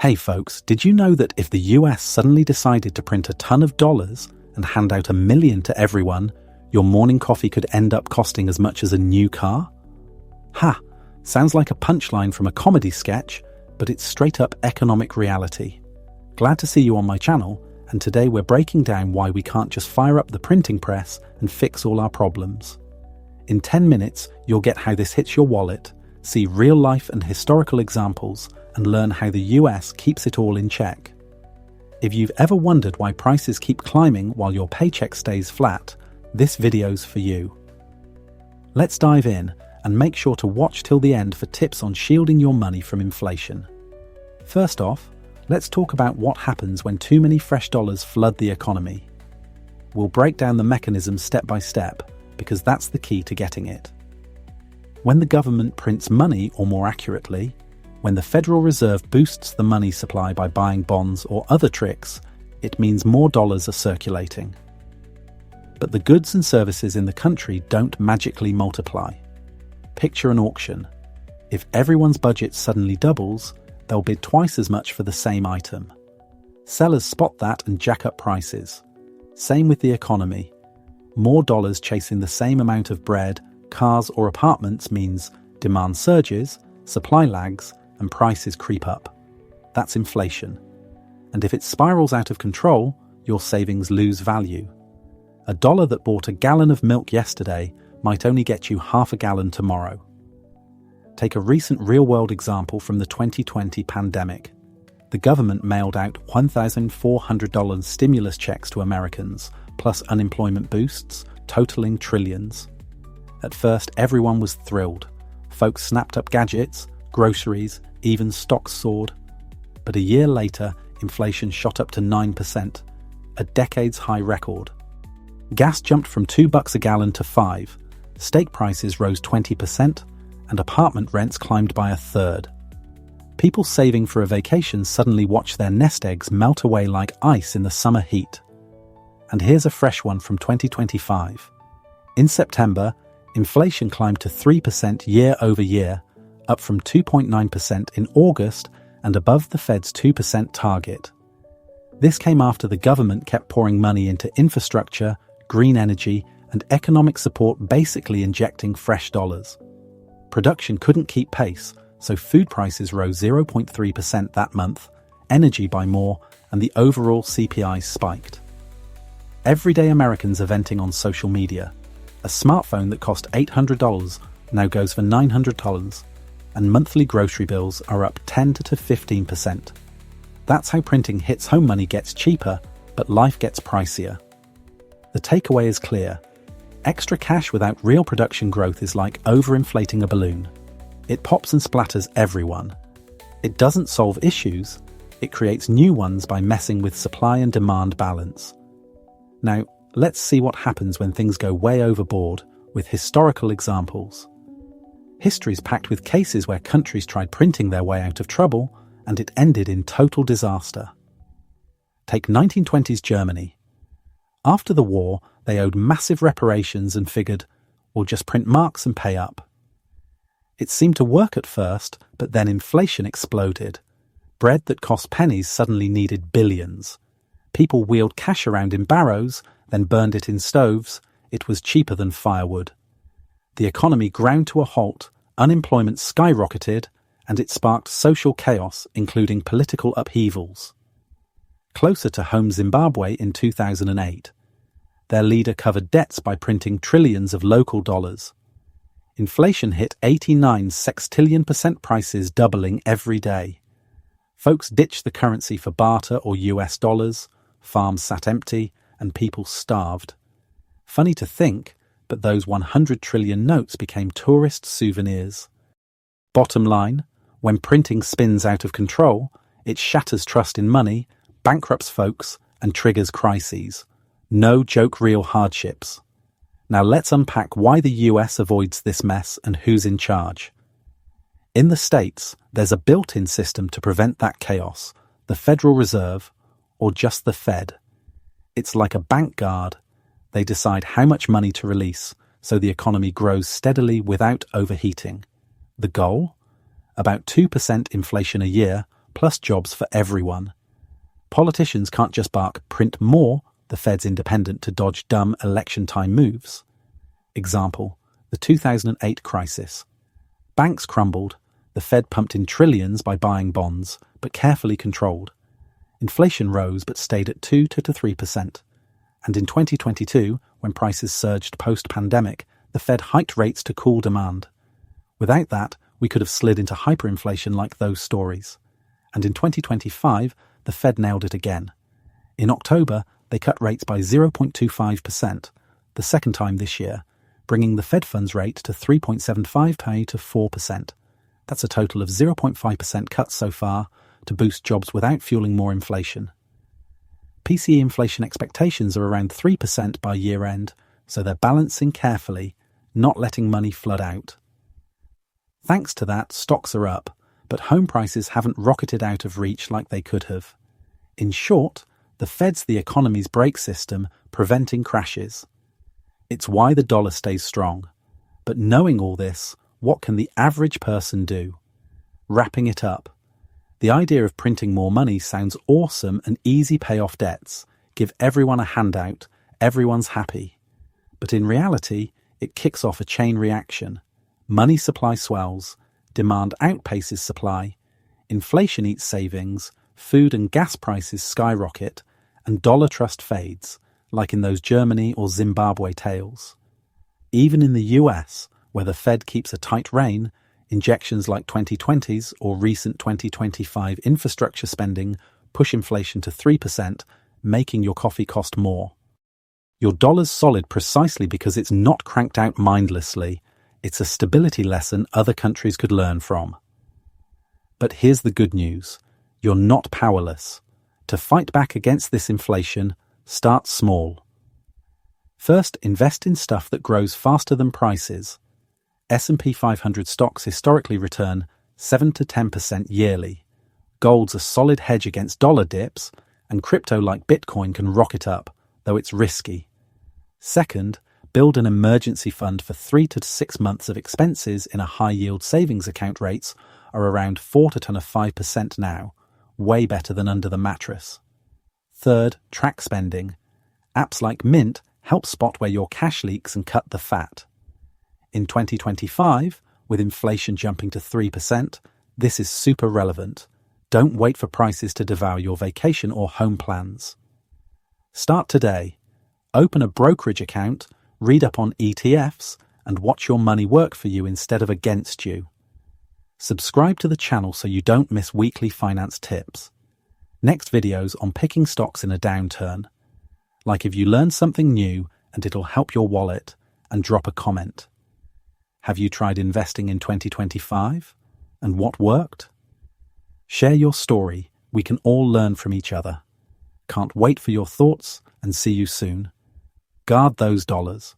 Hey folks, did you know that if the US suddenly decided to print a ton of dollars and hand out 1 million to everyone, your morning coffee could end up costing as much as a new car? Ha! Sounds like a punchline from a comedy sketch, but it's straight up economic reality. Glad to see you on my channel, and today we're breaking down why we can't just fire up the printing press and fix all our problems. In 10 minutes, you'll get how this hits your wallet, see real-life and historical examples, and learn how the US keeps it all in check. If you've ever wondered why prices keep climbing while your paycheck stays flat, this video's for you. Let's dive in, and make sure to watch till the end for tips on shielding your money from inflation. First off, let's talk about what happens when too many fresh dollars flood the economy. We'll break down the mechanism step by step, because that's the key to getting it. When the government prints money, or more accurately, when the Federal Reserve boosts the money supply by buying bonds or other tricks, it means more dollars are circulating. But the goods and services in the country don't magically multiply. Picture an auction. If everyone's budget suddenly doubles, they'll bid twice as much for the same item. Sellers spot that and jack up prices. Same with the economy. More dollars chasing the same amount of bread, cars or apartments means demand surges, supply lags, and prices creep up. That's inflation. And if it spirals out of control, your savings lose value. $1 that bought a gallon of milk yesterday might only get you half a gallon tomorrow. Take a recent real-world example from the 2020 pandemic. The government mailed out $1,400 stimulus checks to Americans, plus unemployment boosts, totaling trillions. At first, everyone was thrilled. Folks snapped up gadgets, groceries, even stocks soared. But a year later, inflation shot up to 9%, a decade's-high record. Gas jumped from $2 a gallon to $5, steak prices rose 20%, and apartment rents climbed by a third. People saving for a vacation suddenly watched their nest eggs melt away like ice in the summer heat. And here's a fresh one from 2025. In September, inflation climbed to 3% year over year, up from 2.9% in August and above the Fed's 2% target. This came after the government kept pouring money into infrastructure, green energy, and economic support, basically injecting fresh dollars. Production couldn't keep pace, so food prices rose 0.3% that month, energy by more, and the overall CPI spiked. Everyday Americans are venting on social media. A smartphone that cost $800 now goes for $900, and monthly grocery bills are up 10 to 15%. That's how printing hits home. Money gets cheaper, but life gets pricier. The takeaway is clear. Extra cash without real production growth is like overinflating a balloon. It pops and splatters everyone. It doesn't solve issues, it creates new ones by messing with supply and demand balance. Now, let's see what happens when things go way overboard, with historical examples. History's packed with cases where countries tried printing their way out of trouble, and it ended in total disaster. Take 1920s Germany. After the war, they owed massive reparations and figured, we'll just print marks and pay up. It seemed to work at first, but then inflation exploded. Bread that cost pennies suddenly needed billions. People wheeled cash around in barrows, then burned it in stoves. It was cheaper than firewood. The economy ground to a halt, unemployment skyrocketed, and it sparked social chaos, including political upheavals. Closer to home, Zimbabwe in 2008. Their leader covered debts by printing trillions of local dollars. Inflation hit 89 sextillion %, prices doubling every day. Folks ditched the currency for barter or US dollars, farms sat empty, and people starved. Funny to think, but those 100 trillion notes became tourist souvenirs. Bottom line, when printing spins out of control, it shatters trust in money, bankrupts folks, and triggers crises. No joke, real hardships. Now let's unpack why the US avoids this mess and who's in charge. In the States, there's a built-in system to prevent that chaos, the Federal Reserve, or just the Fed. It's like a bank guard. They decide how much money to release, so the economy grows steadily without overheating. The goal? About 2% inflation a year, plus jobs for everyone. Politicians can't just bark, "Print more," the Fed's independent to dodge dumb election time moves. Example, the 2008 crisis. Banks crumbled, the Fed pumped in trillions by buying bonds, but carefully controlled. Inflation rose but stayed at 2 to 3%. And in 2022, when prices surged post-pandemic, the Fed hiked rates to cool demand. Without that, we could have slid into hyperinflation like those stories. And in 2025, the Fed nailed it again. In October, they cut rates by 0.25%, the second time this year, bringing the Fed funds rate to 3.75 to 4%. That's a total of 0.5% cuts so far to boost jobs without fueling more inflation. PCE inflation expectations are around 3% by year end, so they're balancing carefully, not letting money flood out. Thanks to that, stocks are up, but home prices haven't rocketed out of reach like they could have. In short, the Fed's the economy's brake system, preventing crashes. It's why the dollar stays strong. But knowing all this, what can the average person do? Wrapping it up. The idea of printing more money sounds awesome and easy pay off debts, give everyone a handout, everyone's happy. But in reality, it kicks off a chain reaction. Money supply swells, demand outpaces supply, inflation eats savings, food and gas prices skyrocket, and dollar trust fades, like in those Germany or Zimbabwe tales. Even in the US, where the Fed keeps a tight rein, injections like 2020's or recent 2025 infrastructure spending push inflation to 3%, making your coffee cost more. Your dollar's solid precisely because it's not cranked out mindlessly. It's a stability lesson other countries could learn from. But here's the good news. You're not powerless. To fight back against this inflation, start small. First, invest in stuff that grows faster than prices. S&P 500 stocks historically return 7 to 10% yearly. Gold's a solid hedge against dollar dips, and crypto like Bitcoin can rocket up, though it's risky. Second, build an emergency fund for 3 to 6 months of expenses in a high-yield savings account. Rates are around 4 to 5% now, way better than under the mattress. Third, track spending. Apps like Mint help spot where your cash leaks and cut the fat. In 2025, with inflation jumping to 3%, this is super relevant. Don't wait for prices to devour your vacation or home plans. Start today. Open a brokerage account, read up on ETFs, and watch your money work for you instead of against you. Subscribe to the channel so you don't miss weekly finance tips. Next videos on picking stocks in a downturn. Like if you learn something new and it'll help your wallet, and drop a comment. Have you tried investing in 2025? And what worked? Share your story. We can all learn from each other. Can't wait for your thoughts and see you soon. Guard those dollars.